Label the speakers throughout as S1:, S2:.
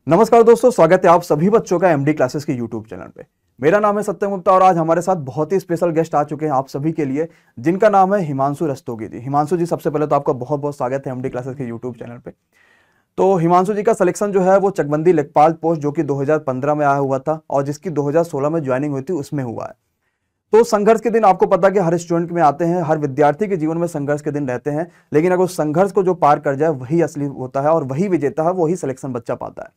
S1: नमस्कार दोस्तों, स्वागत है आप सभी बच्चों का एमडी क्लासेस के यूट्यूब चैनल पे। मेरा नाम है सत्यम गुप्ता और आज हमारे साथ बहुत ही स्पेशल गेस्ट आ चुके हैं आप सभी के लिए, जिनका नाम है हिमांशु रस्तोगी जी। हिमांशु जी, सबसे पहले तो आपका बहुत बहुत स्वागत है एमडी क्लासेस के यूट्यूब चैनल पे। तो हिमांशु जी का सिलेक्शन जो है वो चकबंदी लेखपाल पोस्ट जो कि 2015 में आया हुआ था और जिसकी 2016 में ज्वाइनिंग हुई थी उसमें हुआ है। तो संघर्ष के दिन आपको पता है कि हर स्टूडेंट में आते हैं, हर विद्यार्थी के जीवन में संघर्ष के दिन रहते हैं, लेकिन अगर उस संघर्ष को जो पार कर जाए वही असली होता है और वही विजेता है, वही सिलेक्शन बच्चा पाता है।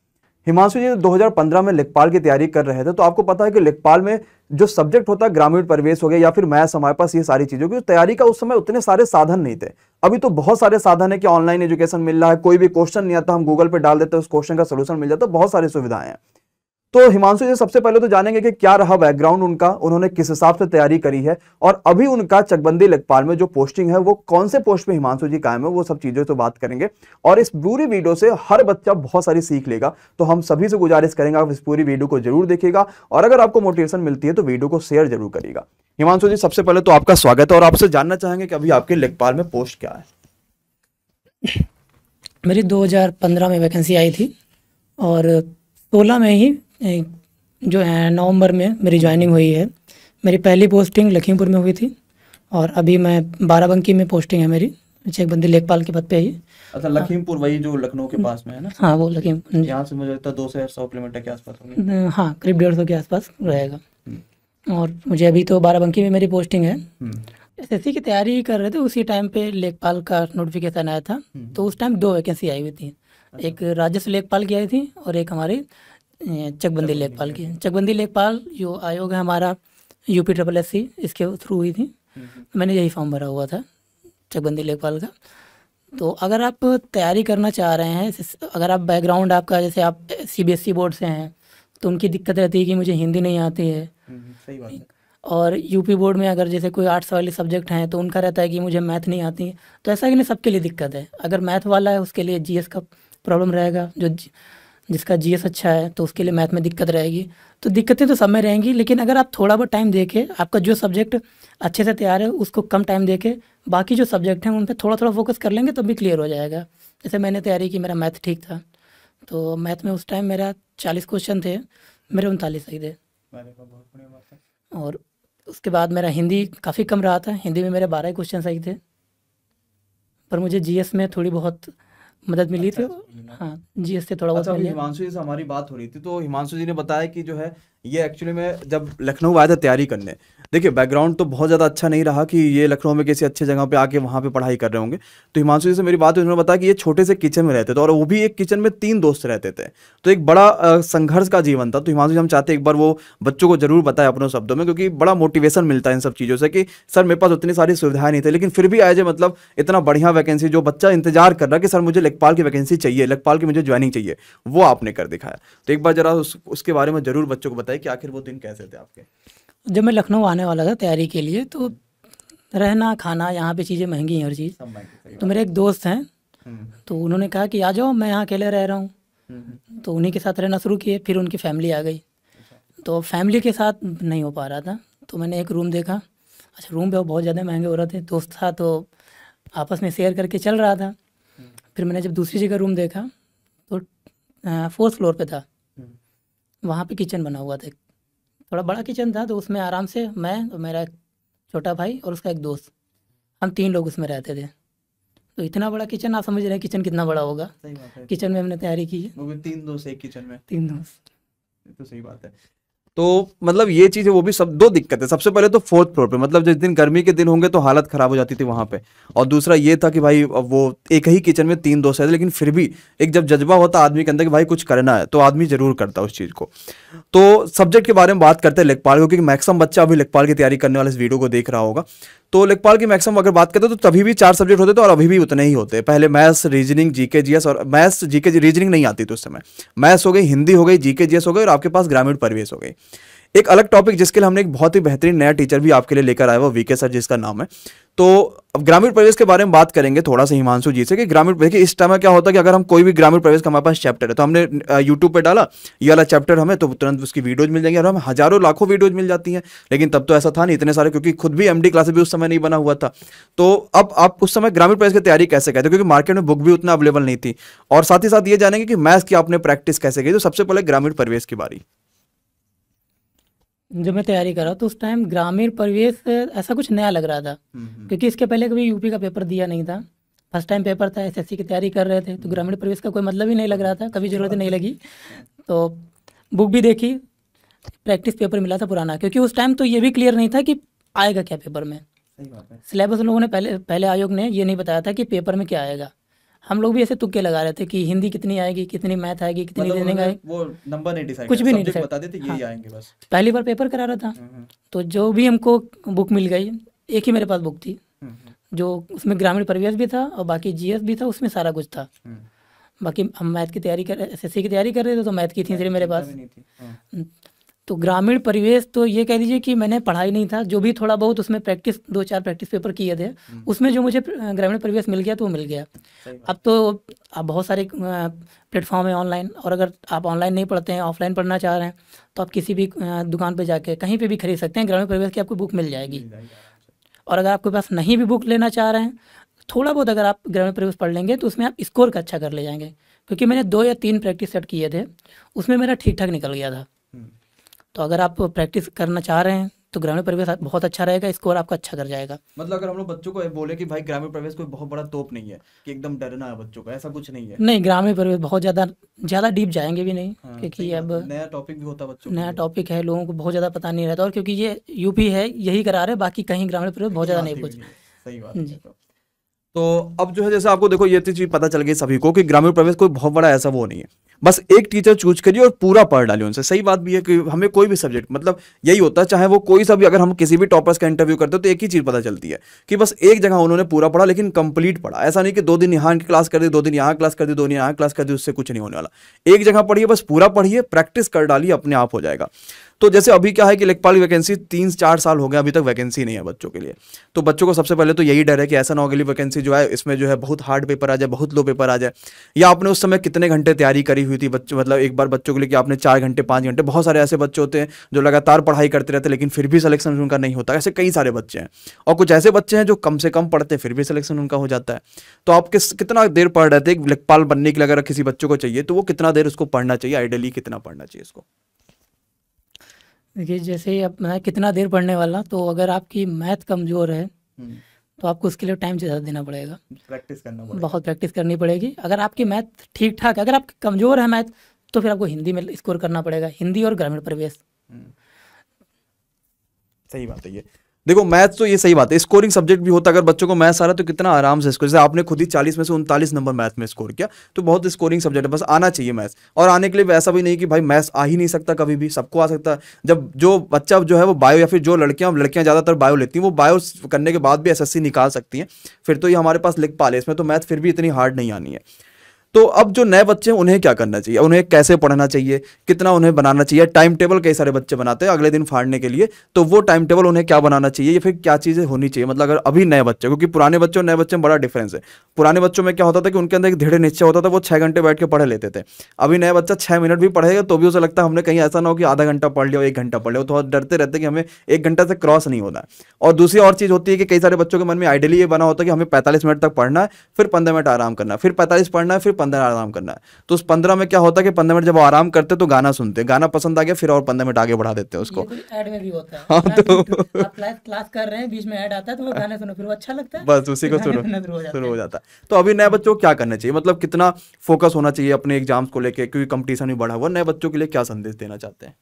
S1: हिमांशु जी 2015 में लेखपाल की तैयारी कर रहे थे, तो आपको पता है कि लेखपाल में जो सब्जेक्ट होता है ग्रामीण परिवेश हो गया या फिर मैथ्स, हमारे पास ये सारी चीजों की तैयारी का उस समय उतने सारे साधन नहीं थे। अभी तो बहुत सारे साधन है कि ऑनलाइन एजुकेशन मिल रहा है, कोई भी क्वेश्चन नहीं आता हम गूगल पे डाल देते हैं, उस क्वेश्चन का सोल्यूशन मिल जाता है, बहुत सारी सुविधाएं हैं। तो हिमांशु जी सबसे पहले तो जानेंगे कि क्या रहा बैकग्राउंड उनका, उन्होंने किस हिसाब से तैयारी करी है और अभी उनका चकबंदी लेखपाल में जो पोस्टिंग है वो कौन से पोस्ट पे हिमांशु जी कायम है, वो सब चीजों से बात करेंगे। और इस पूरी वीडियो से हर बच्चा बहुत सारी सीख लेगा, तो हम सभी से गुजारिश करेंगे आप इस पूरी वीडियो को जरूर देखिएगा और अगर आपको मोटिवेशन मिलती है तो वीडियो को शेयर जरूर करिएगा। हिमांशु जी सबसे पहले तो आपका स्वागत है और आपसे जानना चाहेंगे कि अभी आपके लेखपाल में पोस्ट क्या है।
S2: मेरी 2015 में वैकेंसी आई थी और 16 में ही जो है नवंबर में मेरी ज्वाइनिंग हुई है। मेरी पहली पोस्टिंग लखीमपुर में हुई थी और अभी मैं बाराबंकी में पोस्टिंग है मेरी, चकबंदी लेखपाल के पद पे ही।
S1: अच्छा, लखीमपुर वही जो लखनऊ के पास में है ना?
S2: हाँ, वो लखीमपुर।
S1: यहाँ से मुझे लगता है 200 किलोमीटर के आसपास होगी।
S2: हाँ, करीब 150 के आसपास रहेगा। और मुझे अभी तो बाराबंकी में मेरी पोस्टिंग है। एसएससी की तैयारी कर रहे थे, उसी टाइम पे लेखपाल का नोटिफिकेशन आया था। तो उस टाइम 2 वैकेंसी आई हुई थी, एक राजस्व लेखपाल की आई थी और एक हमारी चकबंदी लेखपाल की। चकबंदी लेखपाल जो आयोग है हमारा UPSSC, इसके थ्रू हुई थी। मैंने यही फॉर्म भरा हुआ था चकबंदी लेखपाल का। तो अगर आप तैयारी करना चाह रहे हैं, अगर आप बैकग्राउंड आपका जैसे आप CBSE बोर्ड से हैं तो उनकी दिक्कत रहती है कि मुझे हिंदी नहीं आती है।
S1: सही बात है।
S2: और यूपी बोर्ड में अगर जैसे कोई आर्ट्स वाले सब्जेक्ट हैं तो उनका रहता है कि मुझे मैथ नहीं आती है। तो ऐसा कि नहीं, सबके लिए दिक्कत है। अगर मैथ वाला है उसके लिए GS का प्रॉब्लम रहेगा, जो जिसका GS अच्छा है तो उसके लिए मैथ में दिक्कत रहेगी। तो दिक्कतें तो सब में रहेंगी, लेकिन अगर आप थोड़ा बहुत टाइम देके आपका जो सब्जेक्ट अच्छे से तैयार है उसको कम टाइम देके बाकी जो सब्जेक्ट हैं उन पर थोड़ा थोड़ा फोकस कर लेंगे तो भी क्लियर हो जाएगा। जैसे मैंने तैयारी की, मेरा मैथ ठीक था, तो मैथ में उस टाइम मेरा 40 क्वेश्चन थे, मेरे 39 सही थे। और उसके बाद मेरा हिंदी काफ़ी कम रहा था, हिंदी में मेरे 12 क्वेश्चन सही थे, पर मुझे GS में थोड़ी बहुत मदद मिली थी। हाँ, GS से थोड़ा बहुत।
S1: हिमांशु जी से हमारी बात हो रही थी तो हिमांशु जी ने बताया कि जो है ये एक्चुअली में जब लखनऊ आया था तैयारी करने, देखिए बैकग्राउंड तो बहुत ज़्यादा अच्छा नहीं रहा कि ये लखनऊ में किसी अच्छे जगह पे आके वहाँ पे पढ़ाई कर रहे होंगे। तो हिमांशु जी से मेरी बात हुई, उन्होंने बताया कि ये छोटे से किचन में रहते थे और वो भी एक किचन में 3 दोस्त रहते थे, तो एक बड़ा संघर्ष का जीवन था। तो हिमांशु जी हम चाहते हैं एक बार वो बच्चों को जरूर बताएं अपने शब्दों में, क्योंकि बड़ा मोटिवेशन मिलता है इन सब चीज़ों से कि सर मेरे पास उतनी सारी सुविधाएं नहीं थी लेकिन फिर भी आए मतलब इतना बढ़िया वैकेंसी, जो बच्चा इंतजार कर रहा है कि सर मुझे लेखपाल की वैकेंसी चाहिए, लेखपाल की मुझे ज्वाइनिंग चाहिए, वो आपने कर दिखाया। तो एक बार जरा उसके बारे में जरूर बच्चों को बताएं कि आखिर वो दिन कैसे थे आपके।
S2: जब मैं लखनऊ आने वाला था तैयारी के लिए तो रहना खाना यहाँ पे चीज़ें महंगी हैं, हर चीज़। तो मेरे एक दोस्त हैं तो उन्होंने कहा कि आ जाओ, मैं यहाँ अकेले रह रहा हूँ। तो उन्हीं के साथ रहना शुरू किए, फिर उनकी फैमिली आ गई। तो फैमिली के साथ नहीं हो पा रहा था, तो मैंने एक रूम देखा। अच्छा, रूम पे बहुत ज़्यादा महंगे हो रहे थे, दोस्त था तो आपस में शेयर करके चल रहा था। फिर मैंने जब दूसरी जगह रूम देखा तो 4th फ्लोर पे था, वहाँ पे किचन बना हुआ था, थोड़ा बड़ा किचन था। तो उसमें आराम से मैं और मेरा छोटा भाई और उसका एक दोस्त, हम 3 लोग उसमें रहते थे। तो इतना बड़ा किचन, आप समझ रहे हैं किचन कितना बड़ा होगा।
S1: सही बात है।
S2: किचन में हमने तैयारी की है,
S1: वो भी 3 दोस्त एक किचन में,
S2: 3 दोस्त।
S1: तो सही बात है। तो मतलब ये चीज़ है, वो भी सब 2 दिक्कत है। सबसे पहले तो 4th फ्लोर पे, मतलब जिस दिन गर्मी के दिन होंगे तो हालत खराब हो जाती थी वहाँ पे, और दूसरा ये था कि भाई वो एक ही किचन में 3 दोस्त है, लेकिन फिर भी एक जब जज्बा होता आदमी के अंदर कि भाई कुछ करना है तो आदमी जरूर करता है उस चीज़ को। तो सब्जेक्ट के बारे में बात करते हैं लेखपाल को, क्योंकि मैक्सिमम बच्चा अभी लेखपाल की तैयारी करने वाले इस वीडियो को देख रहा होगा। तो लेखपाल की मैक्सिमम अगर बात करते हैं तो तभी भी 4 सब्जेक्ट होते थे और अभी भी उतने ही होते हैं। पहले मैथ्स, रीजनिंग, GK GS, और मैथ्स GK रीजनिंग नहीं आती थी उस समय, मैथ्स हो गई, हिंदी हो गई, GK GS हो गई और आपके पास ग्रामीण परिवेश हो गई। एक अलग टॉपिक जिसके लिए हमने एक बहुत ही बेहतरीन नया टीचर भी आपके लिए लेकर आया, वो VK सर जिसका नाम है। तो अब ग्रामीण प्रवेश के बारे में बात करेंगे थोड़ा सा हिमांशु जी से कि ग्रामीण प्रवेश इस टाइम में क्या होता है कि अगर हम कोई भी ग्रामीण प्रवेश का हमारे पास चैप्टर है तो हमने यूट्यूब पे डाला ये वाला चैप्टर हमें, तो तुरंत उसकी वीडियोज मिल जाएंगी और हमें हजारों लाखों वीडियोज मिल जाती हैं। लेकिन तब तो ऐसा था नहीं इतने सारे, क्योंकि खुद भी एमडी क्लासेस भी उस समय नहीं बना हुआ था। तो अब आप उस समय ग्रामीण प्रवेश की तैयारी कैसे करते हो, क्योंकि मार्केट में बुक भी उतना अवेलेबल नहीं थी, और साथ ही साथ ये जानेंगे कि मैथ्स की आपने प्रैक्टिस कैसे की। तो सबसे पहले ग्रामीण प्रवेश की बारी।
S2: जब मैं तैयारी कर रहा था तो उस टाइम ग्रामीण परिवेश ऐसा कुछ नया लग रहा था, क्योंकि इसके पहले कभी यूपी का पेपर दिया नहीं था। फर्स्ट टाइम पेपर था, एसएससी की तैयारी कर रहे थे, तो ग्रामीण परिवेश का कोई मतलब ही नहीं लग रहा था, कभी ज़रूरत नहीं लगी। तो बुक भी देखी, प्रैक्टिस पेपर मिला था पुराना, क्योंकि उस टाइम तो ये भी क्लियर नहीं था कि आएगा क्या पेपर में।
S1: सही बात है।
S2: सिलेबस लोगों ने पहले आयोग ने ये नहीं बताया था कि पेपर में क्या आएगा। हम लोग भी ऐसे तुक्के लगा रहे थे कि हिंदी कितनी आएगी, कितनी मैथ आएगी, कितनी
S1: मतलब
S2: रीजनिंग आएगी,
S1: वो नंबर नहीं डिसाइड,
S2: कुछ भी नहीं
S1: सब्जेक्ट
S2: डिसाइड।
S1: बता देते यही
S2: हाँ,
S1: आएंगे बस।
S2: पहली बार पेपर करा रहा था, तो जो भी हमको बुक मिल गई, एक ही मेरे पास बुक थी जो उसमें ग्रामीण परिवेश भी था और बाकी जीएस भी था, उसमें सारा कुछ था। बाकी हम मैथ की तैयारी कर एसएससी की तैयारी कर रहे थे, तो मैथ की थी सिर्फ मेरे पास। तो ग्रामीण परिवेश तो ये कह दीजिए कि मैंने पढ़ाई नहीं था, जो भी थोड़ा बहुत उसमें प्रैक्टिस 2-4 प्रैक्टिस पेपर किए थे, उसमें जो मुझे ग्रामीण परिवेश मिल गया तो वो मिल गया। अब तो अब बहुत सारे प्लेटफॉर्म है ऑनलाइन, और अगर आप ऑनलाइन नहीं पढ़ते हैं, ऑफलाइन पढ़ना चाह रहे हैं, तो आप किसी भी दुकान पे जाके कहीं पे भी खरीद सकते हैं, ग्रामीण परिवेश की आपको बुक मिल जाएगी। और अगर आपके पास नहीं भी बुक लेना चाह रहे हैं, थोड़ा बहुत अगर आप ग्रामीण परिवेश पढ़ लेंगे तो उसमें आप स्कोर का अच्छा कर ले जाएंगे, क्योंकि मैंने 2 या 3 प्रैक्टिस सेट किए थे, उसमें मेरा ठीक ठाक निकल गया था। तो अगर आप प्रैक्टिस करना चाह रहे हैं तो ग्रामीण परिवेश बहुत अच्छा रहेगा, स्कोर आपका अच्छा कर जाएगा।
S1: मतलब अगर हम लोग बच्चों को बोले कि भाई ग्रामीण प्रवेश कोई बहुत बड़ा तोप नहीं है कि एकदम डरना है बच्चों को, ऐसा कुछ नहीं है।
S2: नहीं, ग्रामीण परिवेश बहुत ज़्यादा डीप जाएंगे भी नहीं,
S1: हाँ,
S2: क्योंकि
S1: सही
S2: अब
S1: बात है। नया टॉपिक भी होता है बच्चों के
S2: नया
S1: लिए।
S2: टॉपिक है, लोगों को बहुत ज़्यादा पता नहीं रहता, और क्योंकि ये यूपी है यही करा रहे, बाकी कहीं ग्रामीण परिवेश बहुत ज़्यादा
S1: बात
S2: नहीं
S1: ही
S2: पूछ।
S1: नहीं है। सही बात
S2: जी।
S1: है। तो अब जो है जैसे आपको देखो ये चीज पता चल गई सभी को कि ग्रामीण प्रवेश कोई बहुत बड़ा ऐसा वो नहीं है, बस एक टीचर चूज करिए और पूरा पढ़ डालिए उनसे। सही बात भी है कि हमें कोई भी सब्जेक्ट, मतलब यही होता है, चाहे वो कोई सा भी, अगर हम किसी भी टॉपर्स का इंटरव्यू करते हो तो एक ही चीज पता चलती है कि बस एक जगह उन्होंने पूरा पढ़ा, लेकिन कंप्लीट पढ़ा। ऐसा नहीं कि 2 दिन यहाँ की क्लास कर दी, 2 दिन यहाँ क्लास कर दी, 2 दिन यहाँ क्लास कर दी, उससे कुछ नहीं होने वाला। एक जगह पढ़िए, बस पूरा पढ़िए, प्रैक्टिस कर डालिए, अपने आप हो जाएगा। तो जैसे अभी क्या है कि लेखपाल की वैकेंसी 3-4 साल हो गए, अभी तक वैकेंसी नहीं है बच्चों के लिए। तो बच्चों को सबसे पहले तो यही डर है कि ऐसा ना हो अगली वैकेंसी जो है इसमें जो है बहुत हार्ड पेपर आ जाए, बहुत लो पेपर आ जाए। या आपने उस समय कितने घंटे तैयारी करी हुई थी बच्चों, मतलब एक बार बच्चों के लिए कि आपने 4 घंटे 5 घंटे, बहुत सारे ऐसे बच्चे होते हैं जो लगातार पढ़ाई करते रहते हैं लेकिन फिर भी सिलेक्शन उनका नहीं होता। ऐसे कई सारे बच्चे हैं, और कुछ ऐसे बच्चे हैं जो कम से कम पढ़ते फिर भी सिलेक्शन उनका हो जाता है। तो आप कितना देर पढ़ रहे थे लेखपाल बनने के लिए, अगर किसी बच्चों को चाहिए तो वो कितना देर उसको पढ़ना चाहिए, आइडियली कितना पढ़ना चाहिए इसको?
S2: देखिए, जैसे ही अब मैं कितना देर पढ़ने वाला, तो अगर आपकी मैथ कमज़ोर है तो आपको उसके लिए टाइम ज़्यादा देना पड़ेगा,
S1: प्रैक्टिस करना पड़ेगा।
S2: बहुत प्रैक्टिस करनी पड़ेगी। अगर आपकी मैथ ठीक ठाक है, अगर आप कमज़ोर है मैथ, तो फिर आपको हिंदी में स्कोर करना पड़ेगा, हिंदी और ग्रामीण परिवेश।
S1: सही बात है ये। देखो मैथ्स तो ये सही बात है, स्कोरिंग सब्जेक्ट भी होता है। अगर बच्चों को मैथ्स आ रहा है तो कितना आराम से स्कोर, जैसे आपने खुद ही 40 में से 39 नंबर मैथ में स्कोर किया, तो बहुत स्कोरिंग सब्जेक्ट है, बस आना चाहिए मैथ्स। और आने के लिए ऐसा भी नहीं कि भाई मैथ्स आ ही नहीं सकता, कभी भी सबको आ सकता है। जब जो बच्चा जो है वो बायो, या फिर जो लड़कियां ज़्यादातर बायो लेती हैं, वो बायो करने के बाद भी एसएससी निकाल सकती हैं, फिर तो ये हमारे पास लेखपाल है, इसमें तो मैथ फिर भी इतनी हार्ड नहीं आनी है। तो अब जो नए बच्चे हैं उन्हें क्या करना चाहिए, उन्हें कैसे पढ़ना चाहिए, कितना उन्हें बनाना चाहिए? टाइम टेबल कई सारे बच्चे बनाते हैं अगले दिन फाड़ने के लिए, तो वो टाइम टेबल उन्हें क्या बनाना चाहिए, या फिर क्या चीज़ें होनी चाहिए? मतलब अगर अभी नए बच्चे, क्योंकि पुराने बच्चों और नए बच्चे में बड़ा डिफरेंस है। पुराने बच्चों में क्या होता था कि उनके अंदर एक दृढ़ निश्चय होता था, वो 6 घंटे बैठ के पढ़ लेते थे। अभी नया बच्चा 6 मिनट भी पढ़ेगा तो भी उसे लगता है हमने कहीं ऐसा ना हो कि आधा घंटा पढ़ लिया, 1 घंटा पढ़ लिया, तो डरते रहते कि हमें 1 घंटा से क्रॉस नहीं होना है। और दूसरी और चीज़ होती है कि कई सारे बच्चों के मन में आइडियली ये बना होता है कि हमें 45 मिनट तक पढ़ना है, फिर 15 मिनट आराम करना है, फिर 45 पढ़ना है, फिर 15 आराम करना है। तो उस 15 में क्या होता है कि 15 मिनट जब वो आराम करते तो गाना सुनते, गाना पसंद आ गया फिर और 15 मिनट आगे बढ़ा देते हैं उसको।
S2: ये तो ऐड में भी होता है।
S1: हाँ,
S2: तो आप क्लास कर रहे हैं, बीच में ऐड आता है, तो वो गाने सुनो, फिर वो अच्छा लगता है,
S1: बस उसी को
S2: फिर गाने
S1: शुरू
S2: सुनना
S1: शुरू हो जाता है। तो अभी नए बच्चों को क्या करना चाहिए, मतलब कितना फोकस होना चाहिए अपने एग्जाम्स को लेके, क्योंकि कंपटीशन भी बढ़ा हुआ, नए बच्चों के लिए क्या संदेश देना चाहते हैं?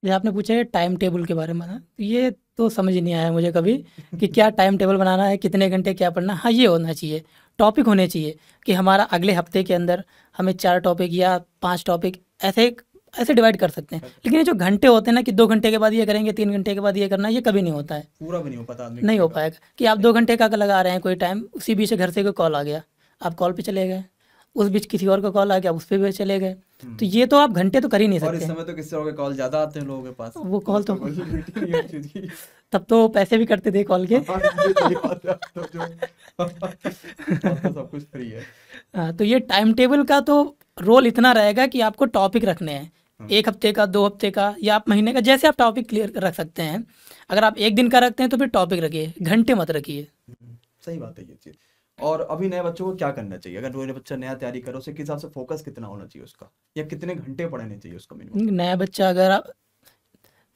S2: ये आपने पूछा है टाइम टेबल के बारे में ना, तो ये तो समझ ही नहीं आया मुझे कभी कि क्या टाइम टेबल बनाना है, कितने घंटे क्या पढ़ना। हाँ, ये होना चाहिए, टॉपिक होने चाहिए कि हमारा अगले हफ्ते के अंदर हमें 4 टॉपिक या 5 टॉपिक ऐसे डिवाइड कर सकते हैं। लेकिन ये जो घंटे होते हैं ना कि 2 घंटे के बाद ये करेंगे, 3 घंटे के बाद ये करना, ये कभी नहीं होता है,
S1: पूरा भी नहीं हो पाता,
S2: नहीं हो पाएगा। कि आप 2 घंटे का लगा रहे हैं कोई टाइम, उसी बीच घर से कोई कॉल आ गया, आप कॉल पे चले गए, उस बीच किसी और का कॉल आ गया, उस पर भी चले गए, तो ये तो आप घंटे तो कर ही नहीं
S1: और इस
S2: सकते।
S1: समय तो किससे हो गए, कॉल ज्यादा आते हैं लोगों के पास,
S2: वो कॉल तो
S1: कोई लिमिट ही नहीं है उस चीज की।
S2: तब तो पैसे भी करते थे कॉल के।
S1: हाँ, ये सही बात है, अब तो जो अब तो सब कुछ फ्री है।
S2: हाँ, तो ये टाइम टेबल का तो रोल इतना रहेगा कि आपको टॉपिक रखने हैं, 1 हफ्ते का, 2 हफ्ते का, या आप महीने का, जैसे आप टॉपिक क्लियर रख सकते हैं। अगर आप 1 दिन का रखते हैं तो फिर टॉपिक रखिए, घंटे मत रखिए।
S1: सही बात है ये चीज। और अभी नए बच्चों को क्या करना चाहिए, अगर कोई बच्चा नया तैयारी करे, उसे किस हिसाब से फोकस कितना होना चाहिए उसका, या कितने घंटे पढ़ने चाहिए उसका मिनिमम?
S2: नया बच्चा अगर आप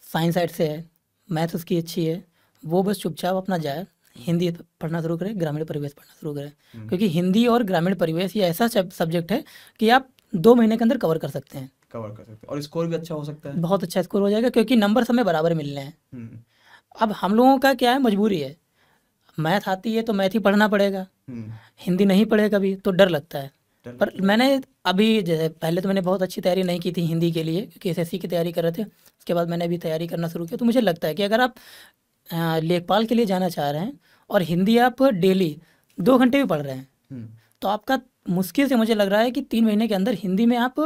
S2: साइंस साइड से है, मैथ उसकी अच्छी है, वो बस चुपचाप अपना जाए, हिंदी पढ़ना शुरू करें, ग्रामीण परिवेश पढ़ना शुरू करें। क्योंकि हिंदी और ग्रामीण परिवेश ये ऐसा सब्जेक्ट है कि आप 2 महीने के अंदर कवर कर सकते हैं।
S1: कवर कर सकते हैं, और स्कोर भी अच्छा हो सकता है।
S2: बहुत अच्छा स्कोर हो जाएगा, क्योंकि नंबर समय बराबर मिलने हैं।
S1: हम्म
S2: अब हम लोगों का क्या है, मजबूरी है, मैथ आती है तो मैथ ही पढ़ना पड़ेगा,
S1: हम्म
S2: हिंदी नहीं पढ़े कभी तो डर लगता है।
S1: डर
S2: पर मैंने अभी, जैसे पहले तो मैंने बहुत अच्छी तैयारी नहीं की थी हिंदी के लिए, क्योंकि एसएससी की तैयारी कर रहे थे। उसके बाद मैंने अभी तैयारी करना शुरू किया, तो मुझे लगता है कि अगर आप लेखपाल के लिए जाना चाह रहे हैं और हिंदी आप डेली 2 घंटे भी पढ़ रहे हैं,
S1: हम्म
S2: तो आपका मुश्किल से मुझे लग रहा है कि 3 महीने के अंदर हिंदी में आप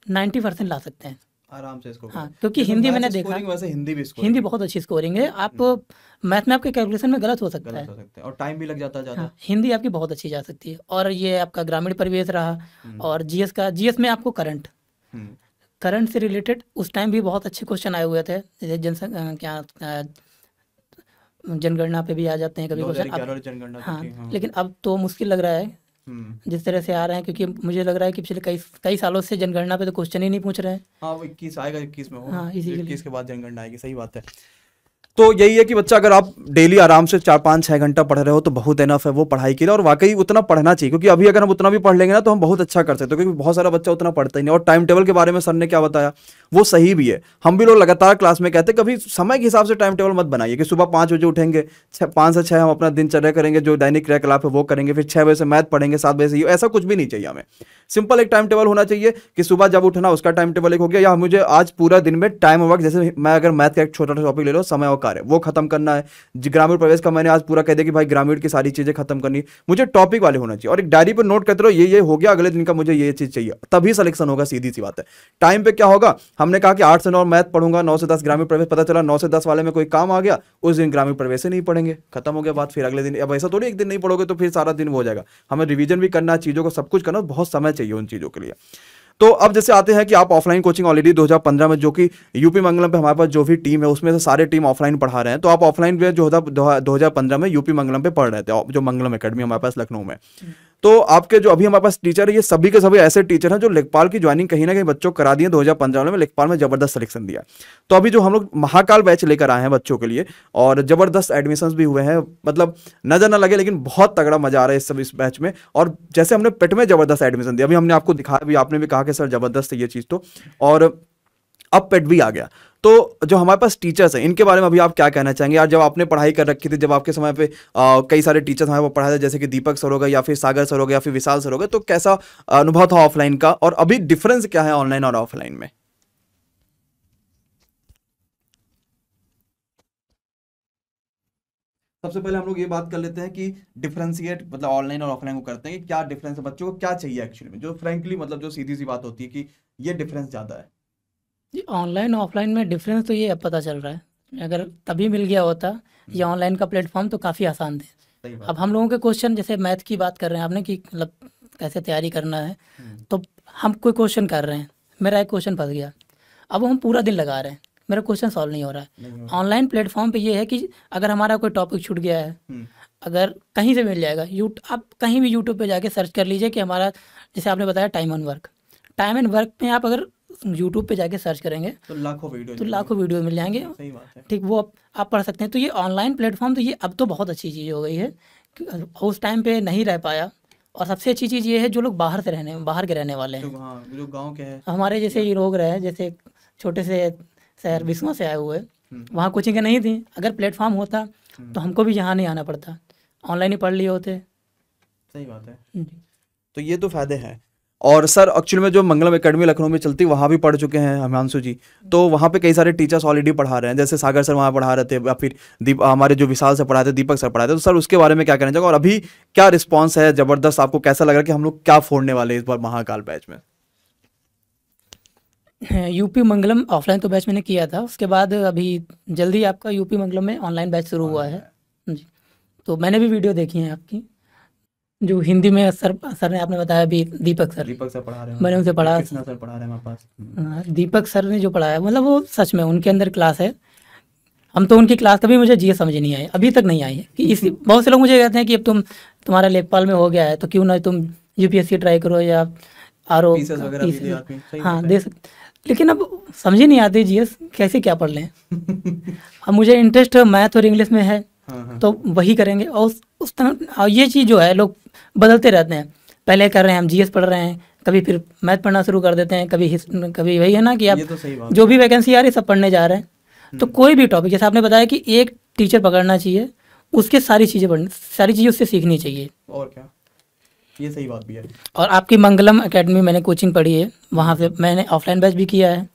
S2: 90% ला सकते हैं।
S1: आराम से इसको
S2: हाँ,
S1: करें।
S2: क्योंकि
S1: जैसे
S2: हिंदी
S1: मैथ
S2: मैंने देखा,
S1: स्कोरिंग, वैसे हिंदी भी स्कोरिंग
S2: हिंदी बहुत अच्छी स्कोरिंग है। आप मैथ में आपके कैलकुलेशन में गलत हो सकता है।
S1: गलत हो सकते हैं, और टाइम भी लग जाता है ज्यादा।
S2: हाँ, हिंदी आपकी बहुत अच्छी जा सकती है। और ये आपका ग्रामीण परिवेश रहा, और जीएस में आपको
S1: हम्म
S2: करंट से रिलेटेड उस टाइम भी बहुत अच्छे क्वेश्चन आए हुए थे। जैसे जनगणना पे भी आ जाते हैं कभी क्वेश्चन।
S1: 2011 वाली जनगणना जो
S2: हाँ,
S1: थी, हाँ।
S2: लेकिन अब तो मुश्किल लग रहा है
S1: हम्म
S2: जिस तरह से आ रहे हैं, क्योंकि मुझे लग रहा है कि पिछले कई कई सालों से जनगणना पे तो क्वेश्चन ही नहीं पूछ रहे हैं।
S1: हाँ, वो 21 आएगा, 21 में होगा।
S2: हाँ, इसी के लिए
S1: 21 के बाद जनगणना आएगी, सही बात है। तो यही है कि बच्चा, अगर आप डेली आराम से 4-5-6 घंटा पढ़ रहे हो तो बहुत एनफ है वो पढ़ाई के लिए, और वाकई उतना पढ़ना चाहिए। क्योंकि अभी अगर हम उतना भी पढ़ लेंगे ना तो हम बहुत अच्छा कर सकते हैं, क्योंकि बहुत सारा बच्चा उतना पढ़ता ही नहीं। और टाइम टेबल के बारे में सर ने क्या बताया वो सही भी है। हम भी लोग लगातार क्लास में कहते हैं, कभी समय के हिसाब से टाइम टेबल मत बनाइए कि सुबह 5 बजे उठेंगे, 5 से 6 हम अपना दिनचर्या करेंगे, जो दैनिक क्रियाकलाप है वो करेंगे, फिर 6 बजे से मैथ पढ़ेंगे, 7 बजे से ये, ऐसा कुछ भी नहीं चाहिए हमें। सिंपल एक टाइम टेबल होना चाहिए कि सुबह जब उठना उसका टाइम टेबल एक हो गया, या मुझे आज पूरा दिन में टाइम वर्क, जैसे मैं अगर मैथ का एक छोटा सा टॉपिक ले लो, समय और कार्य, वो खत्म करना है। ग्रामीण प्रवेश का मैंने आज पूरा कह दिया कि भाई ग्रामीण की सारी चीजें खत्म करनी, मुझे टॉपिक वाले होना चाहिए। और एक डायरी पर नोट करते रहो, ये हो गया, अगले दिन का मुझे ये चीज चाहिए, तभी सिलेक्शन होगा, सीधी सी बात है। टाइम पे क्या होगा, हमने कहा कि 8 से 9 मैथ पढ़ूंगा, 9 से 10 ग्रामीण प्रवेश, पता चला 9 से 10 वाले में कोई काम आ गया, उस दिन ग्रामीण प्रवेश से नहीं पढ़ेंगे, खत्म हो गया बात। फिर अगले दिन, अब ऐसा थोड़ी एक दिन नहीं पढ़ोगे तो फिर सारा दिन वो हो जाएगा। हमें रिवीजन भी करना है, चीजों को सब कुछ करना, बहुत समय चाहिए उन चीजों के लिए। तो अब जैसे आते हैं कि आप ऑफलाइन कोचिंग ऑलरेडी 2015 में, जो कि यूपी मंगलम पे हमारे पास जो भी टीम है उसमें से सारे टीम ऑफलाइन पढ़ा रहे हैं, तो आप ऑफलाइन में जो 2015 में यूपी मंगलम पे पढ़ रहे थे, जो मंगलम एकेडमी हमारे पास लखनऊ में। तो आपके जो अभी हमारे पास टीचर है, ये सभी के सभी ऐसे टीचर हैं जो लेखपाल की ज्वाइनिंग कहीं ना कहीं बच्चों को करा दिए। 2015 में लेखपाल में जबरदस्त सिलेक्शन दिया। तो अभी जो हम लोग महाकाल बैच लेकर आए हैं बच्चों के लिए, और जबरदस्त एडमिशंस भी हुए हैं, मतलब नजर ना लगे लेकिन बहुत तगड़ा मजा आ रहा है इस बैच में। और जैसे हमने पेट में जबरदस्त एडमिशन दिया, अभी हमने आपको दिखाया भी, आपने भी कहा कि सर जबरदस्त है ये चीज, तो और अब पेट भी आ गया। तो जो हमारे पास टीचर्स हैं, इनके बारे में अभी आप क्या कहना चाहेंगे यार? जब आपने पढ़ाई कर रखी थी, जब आपके समय पे कई सारे टीचर्स हमारे पास पढ़ाए थे, जैसे कि दीपक सर हो गए, या फिर सागर सर हो गए, या फिर विशाल सर हो गए, तो कैसा अनुभव था ऑफलाइन का, और अभी डिफरेंस क्या है ऑनलाइन और ऑफलाइन में? सबसे पहले हम लोग ये बात कर लेते हैं कि डिफरेंशिएट, मतलब ऑनलाइन और ऑफलाइन को करते हैं कि क्या डिफरेंस है, बच्चों को क्या चाहिए एक्चुअली में, जो फ्रेंकली, मतलब जो सीधी सी बात होती है कि ये डिफरेंस ज्यादा है।
S2: जी, ऑनलाइन ऑफलाइन में डिफरेंस तो ये अब पता चल रहा है। अगर तभी मिल गया होता ये ऑनलाइन का प्लेटफॉर्म तो काफ़ी आसान थे।
S1: सही बात।
S2: अब हम लोगों के क्वेश्चन, जैसे मैथ की बात कर रहे हैं आपने कि मतलब कैसे तैयारी करना है, तो हम कोई क्वेश्चन कर रहे हैं, मेरा एक क्वेश्चन फंस गया, अब हम पूरा दिन लगा रहे हैं, मेरा क्वेश्चन सॉल्व नहीं हो रहा है। ऑनलाइन प्लेटफॉर्म पे ये है कि अगर हमारा कोई टॉपिक छूट गया है, अगर कहीं से मिल जाएगा, आप कहीं भी यूट्यूब पे जाके सर्च कर लीजिए कि हमारा, जैसे आपने बताया टाइम एंड वर्क में आप अगर यूट्यूब पे जाके सर्च करेंगे
S1: तो लाखों
S2: वीडियो मिल जाएंगे।
S1: सही बात है।
S2: ठीक, वो आप पढ़ सकते हैं। तो ये ऑनलाइन प्लेटफॉर्म तो ये अब तो बहुत अच्छी चीज़ हो गई है कि उस टाइम पे नहीं रह पाया। और सबसे अच्छी चीज़ ये है, जो लोग बाहर के रहने वाले हैं,
S1: जो गांव के हैं,
S2: हमारे जैसे ये लोग रहे, जैसे छोटे से शहर विस्वा से आए हुए, वहाँ कोचिंग नहीं थी, अगर प्लेटफॉर्म होता तो हमको भी यहाँ नहीं आना पड़ता, ऑनलाइन ही पढ़ लिए होते।
S1: सही बात है। तो ये तो फायदे हैं। और सर एक्चुअली में जो मंगलम एकेडमी लखनऊ में चलती, वहाँ भी पढ़ चुके हैं हिमांशु जी, तो वहाँ पे कई सारे टीचर्स ऑलरेडी पढ़ा रहे हैं, जैसे सागर सर वहाँ पढ़ा रहे थे, या फिर हमारे जो विशाल सर पढ़ाए थे, दीपक सर पढ़ाए थे, तो सर उसके बारे में क्या कहना चाहोगे? और अभी क्या रिस्पॉन्स है जबरदस्त, आपको कैसा लग रहा है कि हम लोग क्या फोड़ने वाले हैं इस बार महाकाल बैच में?
S2: यूपी मंगलम ऑफलाइन तो बैच मैंने किया था, उसके बाद अभी जल्दी आपका यूपी मंगलम में ऑनलाइन बैच शुरू हुआ है जी। तो मैंने भी वीडियो देखी है आपकी, जो हिंदी में सर सर ने आपने बताया अभी, दीपक सर
S1: पढ़ा रहे हैं,
S2: मैंने उनसे पढ़ा।
S1: कृष्णा सर पढ़ा रहे हैं हमारे पास।
S2: हाँ, दीपक सर ने जो पढ़ाया मतलब वो सच में उनके अंदर क्लास है। हम तो उनकी क्लास कभी मुझे जीएस समझ नहीं आई, अभी तक नहीं आई है कि इसी बहुत से लोग मुझे कहते हैं कि अब तुम्हारा लेखपाल में हो गया है तो क्यों ना तुम यूपीएससी ट्राई करो या आरओ
S1: पीसेस वगैरह भी दे आते हैं, सही
S2: हाँ
S1: बात है।
S2: दे सकते, लेकिन अब समझ ही नहीं आती जीएस कैसे क्या पढ़ लें। अब मुझे इंटरेस्ट मैथ और इंग्लिश में है
S1: हाँ,
S2: तो वही करेंगे। और उस तरह और ये चीज़ जो है लोग बदलते रहते हैं, पहले कर रहे हैं हम जीएस पढ़ रहे हैं, कभी फिर मैथ पढ़ना शुरू कर देते हैं, कभी वही है ना कि आप
S1: ये तो सही बात
S2: जो भी वैकेंसी आ रही है सब पढ़ने जा रहे हैं। तो कोई भी टॉपिक, जैसे आपने बताया कि एक टीचर पकड़ना चाहिए, उसके सारी चीज़ें उससे सीखनी चाहिए।
S1: और क्या, ये सही बात भी है।
S2: और आपकी मंगलम एकेडमी मैंने कोचिंग पढ़ी है, वहाँ से मैंने ऑफलाइन बैच भी किया है,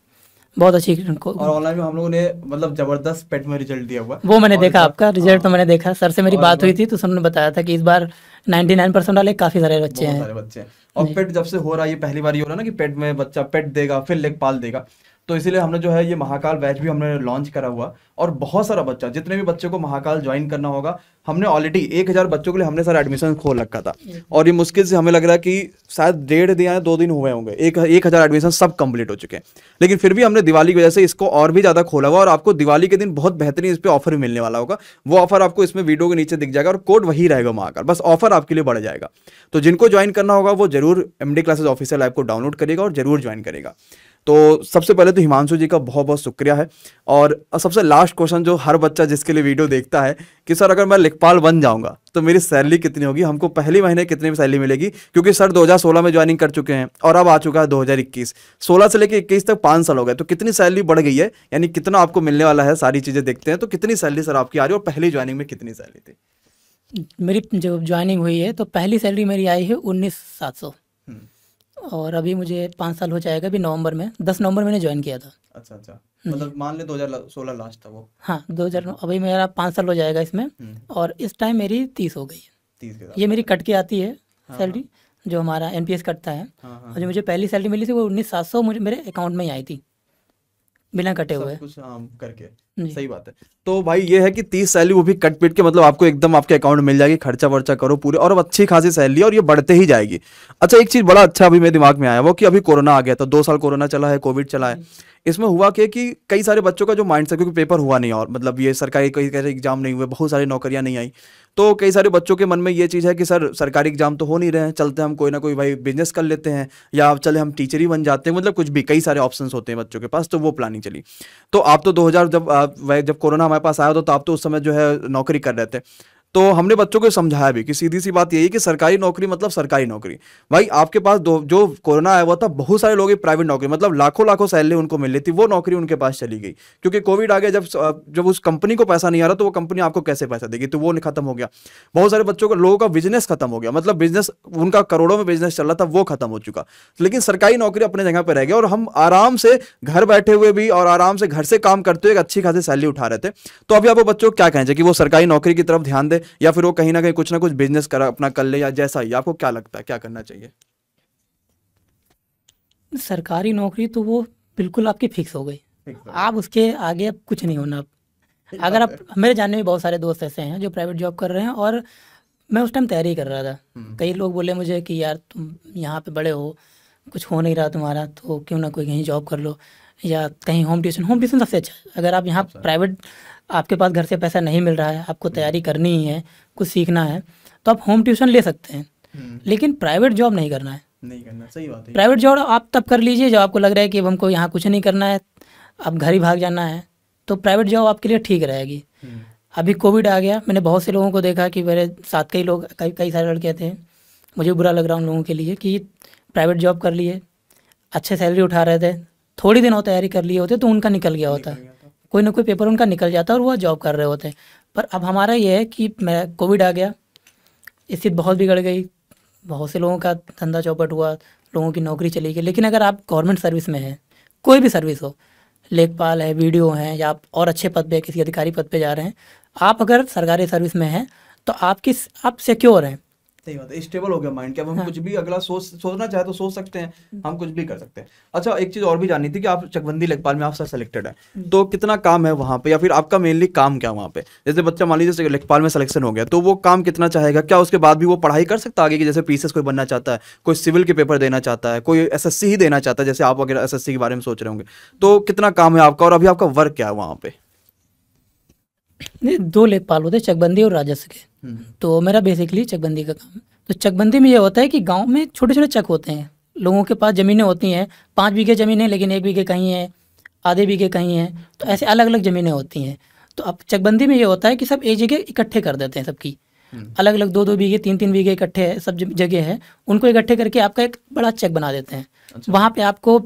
S2: बहुत अच्छी
S1: और ऑनलाइन में हम लोगों ने मतलब जबरदस्त पेट में रिजल्ट दिया हुआ।
S2: वो मैंने
S1: और
S2: देखा
S1: इस बार-
S2: आपका रिजल्ट तो
S1: हाँ,
S2: मैंने देखा, सर से मेरी
S1: और
S2: बात
S1: इस
S2: हुई
S1: बार
S2: थी तो सर ने बताया था कि इस बार 99% वाले काफ़ी सारे बच्चे
S1: बहुत
S2: हैं।
S1: सारे बच्चे हैं। और पेट जब से हो रहा है, ये पहली बार ये हो रहा है ना कि पेट में बच्चा पेट देगा फिर लेखपाल देगा, तो इसीलिए हमने जो है ये महाकाल बैच भी हमने लॉन्च करा हुआ। और बहुत सारा बच्चा, जितने भी बच्चे को महाकाल ज्वाइन करना होगा, हमने ऑलरेडी 1000 बच्चों के लिए हमने सारा एडमिशन खोल रखा था। और ये मुश्किल से हमें लग रहा है कि शायद 1.5 दिन या 2 दिन हुए होंगे, 1000 एडमिशन सब कंप्लीट हो चुके हैं। लेकिन फिर भी हमने दिवाली की वजह से इसको और भी ज़्यादा खोला हुआ, और आपको दिवाली के दिन बहुत बेहतरीन इस पर ऑफर मिलने वाला होगा। वो ऑफर आपको इसमें वीडियो के नीचे दिख जाएगा और कोड वही रहेगा महाकाल, बस ऑफर आपके लिए बढ़ जाएगा। तो जिनको ज्वाइन करना होगा वो जरूर एमडी क्लासेस ऑफिशियल ऐप को डाउनलोड करेगा और जरूर ज्वाइन करेगा। तो सबसे पहले तो हिमांशु जी का बहुत बहुत शुक्रिया है। और सबसे लास्ट क्वेश्चन जो हर बच्चा जिसके लिए वीडियो देखता है कि सर अगर मैं लेखपाल बन जाऊंगा तो मेरी सैलरी कितनी होगी, हमको पहले महीने कितनी सैलरी मिलेगी, क्योंकि सर 2016 में ज्वाइनिंग कर चुके हैं और अब आ चुका है 2021, 16 से लेकर 21 तक 5 साल हो गए, तो कितनी सैलरी बढ़ गई है, यानी कितना आपको मिलने वाला है, सारी चीज़ें देखते हैं। तो कितनी सैलरी सर आपकी आ रही है और पहली ज्वाइनिंग में कितनी सैलरी थी?
S2: मेरी जो ज्वाइनिंग हुई है तो पहली सैलरी मेरी आई है 19,700, और अभी मुझे 5 साल हो जाएगा, अभी नवंबर में 10 नवंबर मैंने ज्वाइन किया था।
S1: अच्छा, मतलब मान ले 2016 लास्ट था वो।
S2: हाँ 2009, अभी मेरा 5 साल हो जाएगा इसमें, और इस टाइम मेरी 30 हो गई है।
S1: 30 के साथ
S2: ये मेरी कट के आती है सैलरी, जो हमारा एनपीएस कटता है। और जो मुझे पहली सैलरी मिली थी वो 19,700 मुझे मेरे अकाउंट में ही आई थी, बिना कटे हुए।
S1: सब कुछ करके। सही बात है। तो भाई ये है कि 30 सैलरी वो भी कट पीट के, मतलब आपको एकदम आपके अकाउंट में मिल जाएगी, खर्चा वर्चा करो पूरे, और अब अच्छी खासी सैलरी और ये बढ़ते ही जाएगी। अच्छा, एक चीज बड़ा अच्छा अभी मेरे दिमाग में आया, वो कि अभी कोरोना आ गया था, 2 साल कोरोना चला है, कोविड चला है। इसमें हुआ क्या कि कई सारे बच्चों का जो माइंड सेट, क्योंकि पेपर हुआ नहीं और मतलब ये सरकारी कई सारे एग्जाम नहीं हुए, बहुत सारी नौकरियां नहीं आई, तो कई सारे बच्चों के मन में ये चीज़ है कि सर सरकारी एग्जाम तो हो नहीं रहे हैं, चलते हम कोई ना कोई भाई बिजनेस कर लेते हैं, या चले हम टीचर ही बन जाते हैं, मतलब कुछ भी कई सारे ऑप्शंस होते हैं बच्चों के पास। तो वो प्लानिंग चली। तो आप तो 2000 जब कोरोना हमारे पास आया तो आप तो उस समय जो है नौकरी कर रहे थे, तो हमने बच्चों को समझाया भी कि सीधी सी बात यही कि सरकारी नौकरी मतलब सरकारी नौकरी। भाई आपके पास जो कोरोना आया हुआ था, बहुत सारे लोग प्राइवेट नौकरी, मतलब लाखों लाखों सैलरी उनको मिल रही थी, वो नौकरी उनके पास चली गई, क्योंकि कोविड आ गया। जब उस कंपनी को पैसा नहीं आ रहा तो वो कंपनी आपको कैसे पैसा देगी, तो वो खत्म हो गया। बहुत सारे बच्चों का, लोगों का बिजनेस खत्म हो गया, मतलब बिजनेस उनका करोड़ों में बिजनेस चल रहा था, वो खत्म हो चुका। लेकिन सरकारी नौकरी अपने जगह पर रह गया, और हम आराम से घर बैठे हुए भी और आराम से घर से काम करते हुए अच्छी खासी सैलरी उठा रहे थे। तो अभी आप वो बच्चों को क्या कहेंगे कि वो सरकारी नौकरी की तरफ ध्यान दे, या फिर वो कहीं ना कुछ ना कुछ बिजनेस अपना कर ले, या जैसा ही आपको क्या लगता है क्या करना चाहिए?
S2: सरकारी नौकरी तो वो बिल्कुल आपकी फिक्स हो गई, आप उसके आगे अब कुछ नहीं होना। अगर आप, मेरे जानने में बहुत सारे दोस्त ऐसे हैं जो प्राइवेट जॉब कर रहे हैं, और मैं उस टाइम तैयारी कर रहा था। कई लोग बोले मुझे कि यार तुम यहाँ पे बड़े हो, कुछ हो नहीं रहा तुम्हारा, तो क्यों ना कोई कहीं जॉब कर लो, या कहीं होम ट्यूशन सबसे अच्छा है। अगर आप यहाँ प्राइवेट, आपके पास घर से पैसा नहीं मिल रहा है, आपको तैयारी करनी ही है, कुछ सीखना है, तो आप होम ट्यूशन ले सकते हैं, लेकिन प्राइवेट जॉब नहीं करना है।
S1: नहीं करना, सही बात है।
S2: प्राइवेट जॉब आप तब कर लीजिए जब आपको लग रहा है कि अब हमको यहाँ कुछ नहीं करना है, अब घर ही भाग जाना है, तो प्राइवेट जॉब आपके लिए ठीक रहेगी। अभी कोविड आ गया, मैंने बहुत से लोगों को देखा कि मेरे साथ कई लोग, कई सारे लड़के थे, मुझे बुरा लग रहा उन लोगों के लिए कि प्राइवेट जॉब कर लिए, अच्छे सैलरी उठा रहे थे, थोड़ी दिन और तैयारी कर लिए होते तो उनका निकल गया होता, कोई ना कोई पेपर उनका निकल जाता और वो जॉब कर रहे होते। पर अब हमारा ये है कि मैं कोविड आ गया, स्थिति बहुत बिगड़ गई, बहुत से लोगों का धंधा चौपट हुआ, लोगों की नौकरी चली गई। लेकिन अगर आप गवर्नमेंट सर्विस में हैं, कोई भी सर्विस हो, लेखपाल है, वीडियो हैं, या आप और अच्छे पद पे, किसी अधिकारी पद पे जा रहे हैं, आप अगर सरकारी सर्विस में हैं तो आप सिक्योर हैं।
S1: सही बात है, स्टेबल हो गया माइंड कि अब हम
S2: हाँ
S1: कुछ भी अगला सोचना चाहे तो सोच सकते हैं, हम कुछ भी कर सकते हैं। अच्छा, एक चीज और भी जाननी थी कि आप चकबंदी लेखपाल में आप सर सेलेक्टेड है, तो कितना काम है वहाँ पे, या फिर आपका मेनली काम क्या है वहाँ पे? जैसे बच्चा मान लीजिए लेखपाल में सिलेक्शन हो गया, तो वो काम कितना चाहेगा, क्या उसके बाद भी वो पढ़ाई कर सकता है आगे की? जैसे पीसीएस कोई बनना चाहता है, कोई सिविल के पेपर देना चाहता है, कोई एसएससी ही देना चाहता है, जैसे आप अगर एसएससी के बारे में सोच रहे होंगे, तो कितना काम है आपका और अभी आपका वर्क क्या है वहाँ पे?
S2: नहीं, 2 लेखपाल होते हैं, चकबंदी और राजस्व के। तो मेरा बेसिकली चकबंदी का काम है। तो चकबंदी में ये होता है कि गांव में छोटे छोटे चक होते हैं, लोगों के पास ज़मीनें होती हैं, 5 बीघे ज़मीन है लेकिन 1 बीघे कहीं है, आधे बीघे कहीं है, तो ऐसे अलग अलग ज़मीनें होती हैं। तो अब चकबंदी में ये होता है कि सब एक जगह इकट्ठे कर देते हैं, सबकी अलग अलग 2-2 बीघे 3-3 बीघे इकट्ठे है, सब जगह है, उनको इकट्ठे करके आपका एक बड़ा चक बना देते हैं। वहाँ पे आपको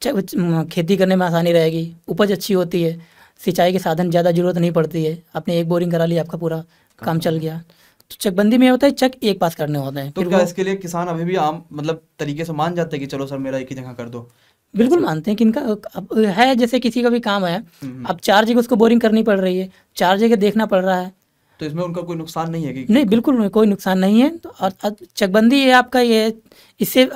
S2: खेती करने में आसानी रहेगी, उपज अच्छी होती है, सिंचाई के साधन ज़्यादा ज़रूरत नहीं पड़ती है, आपने एक बोरिंग करा ली, आपका पूरा काम चल गया। तो चकबंदी में होता है चक एक पास करने होते हैं।
S1: तो
S2: फिर
S1: क्या
S2: वो
S1: इसके लिए किसान अभी भी आम मतलब तरीके से मान जाते हैं कि चलो सर मेरा एक ही जगह कर दो?
S2: बिल्कुल मानते हैं कि इनका अब है, जैसे किसी का भी काम है, अब 4 जगह उसको बोरिंग करनी पड़ रही है, 4 जगह देखना पड़ रहा है,
S1: तो इसमें उनका कोई नुकसान नहीं है कि
S2: नहीं बिल्कुल नहीं, कोई नुकसान नहीं है। तो और चकबंदी ये आपका ये इससे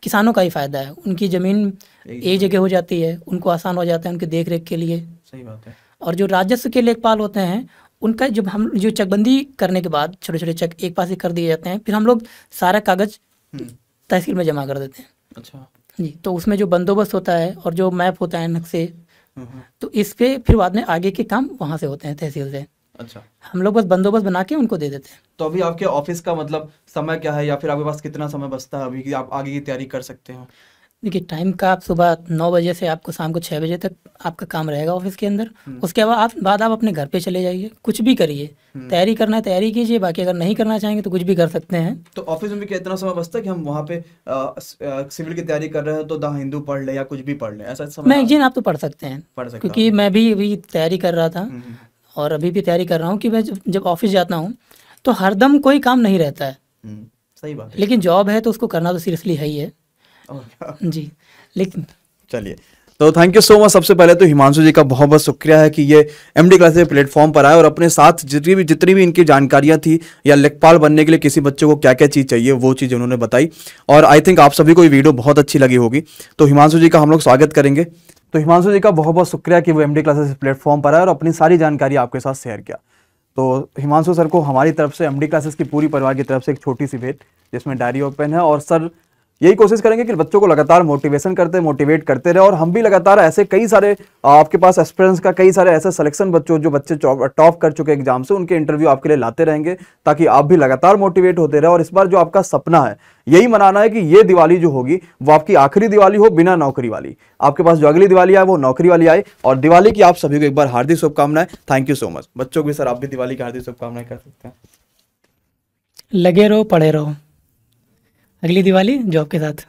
S2: किसानों का ही फ़ायदा है, उनकी ज़मीन एक जगह हो जाती है, उनको आसान हो जाता है उनके देख रेख के लिए।
S1: सही बात है।
S2: और जो राजस्व के लेखपाल होते हैं, उनका जब हम जो चकबंदी करने के बाद छोटे छोटे चक एक पास ही कर दिए जाते हैं, फिर हम लोग सारा कागज़ तहसील में जमा कर देते हैं।
S1: अच्छा
S2: जी, तो उसमें जो बंदोबस्त होता है और जो मैप होता है नक्शे, तो इस पे फिर बाद में आगे के काम वहाँ से होते हैं तहसील से।
S1: अच्छा,
S2: हम लोग बस बंदोबस्त बना के उनको दे देते हैं।
S1: तो अभी आपके ऑफिस का मतलब समय क्या है, या फिर आपके पास कितना समय बचता है अभी कि आप आगे की तैयारी कर सकते हो?
S2: देखिए, टाइम का आप सुबह 9 बजे से आपको शाम को 6 बजे तक आपका काम रहेगा ऑफिस के अंदर। उसके बाद आप अपने घर पे चले जाइए, कुछ भी करिए, तैयारी करना है तैयारी कीजिए, बाकी अगर नहीं करना चाहेंगे तो कुछ भी कर सकते हैं।
S1: तो ऑफिस में भी क्या इतना समय बचता है कि हम वहाँ पे सिविल की तैयारी कर रहे हैं तो द हिंदू पढ़ ले या कुछ भी पढ़ ले, ऐसा समय
S2: मैगजीन आप तो पढ़ सकते हैं,
S1: पढ़ सकता
S2: क्योंकि मैं भी अभी तैयारी कर रहा था और अभी भी तैयारी कर रहा हूँ कि मैं जब ऑफिस जाता हूँ तो हरदम कोई काम नहीं रहता है,
S1: सही बात है।
S2: लेकिन जॉब है तो उसको करना तो सीरियसली है ही है।
S1: और क्या?
S2: जी, लेकिन
S1: चलिए, तो थैंक यू सो मच। सबसे पहले तो हिमांशु जी का बहुत बहुत शुक्रिया है कि ये एमडी क्लासेस प्लेटफॉर्म पर आए और अपने साथ जितनी भी इनकी जानकारियां थी, या लेखपाल बनने के लिए किसी बच्चे को क्या क्या चीज़ चाहिए वो चीज़ उन्होंने बताई, और आई थिंक आप सभी को ये वीडियो बहुत अच्छी लगी होगी। तो हिमांशु जी का हम लोग स्वागत करेंगे। तो हिमांशु जी का बहुत बहुत शुक्रिया कि वो एमडी क्लासेस प्लेटफॉर्म पर आए और अपनी सारी जानकारी आपके साथ शेयर किया। तो हिमांशु सर को हमारी तरफ से, एमडी क्लासेस की पूरी परिवार की तरफ से, एक छोटी सी भेंट जिसमें डायरी और पेन है, और सर यही कोशिश करेंगे कि बच्चों को लगातार मोटिवेट करते रहे, और हम भी लगातार ऐसे कई सारे आपके पास एक्सपीरियंस का कई सारे ऐसे सिलेक्शन जो बच्चे टॉप कर चुके एग्जाम से, उनके इंटरव्यू आपके लिए लाते रहेंगे, ताकि आप भी लगातार मोटिवेट होते रहे। और इस बार जो आपका सपना है, यही मनाना है कि ये दिवाली जो होगी वो आपकी आखिरी दिवाली हो बिना नौकरी वाली। आपके पास जो अगली दिवाली आए वो नौकरी वाली आए। और दिवाली की आप सभी को एक बार हार्दिक शुभकामनाएं। Thank you so much. बच्चों को भी सर आप भी दिवाली की हार्दिक शुभकामनाएं कर सकते हैं।
S2: लगे रहो, पढ़े रहो, अगली दिवाली जॉब के साथ।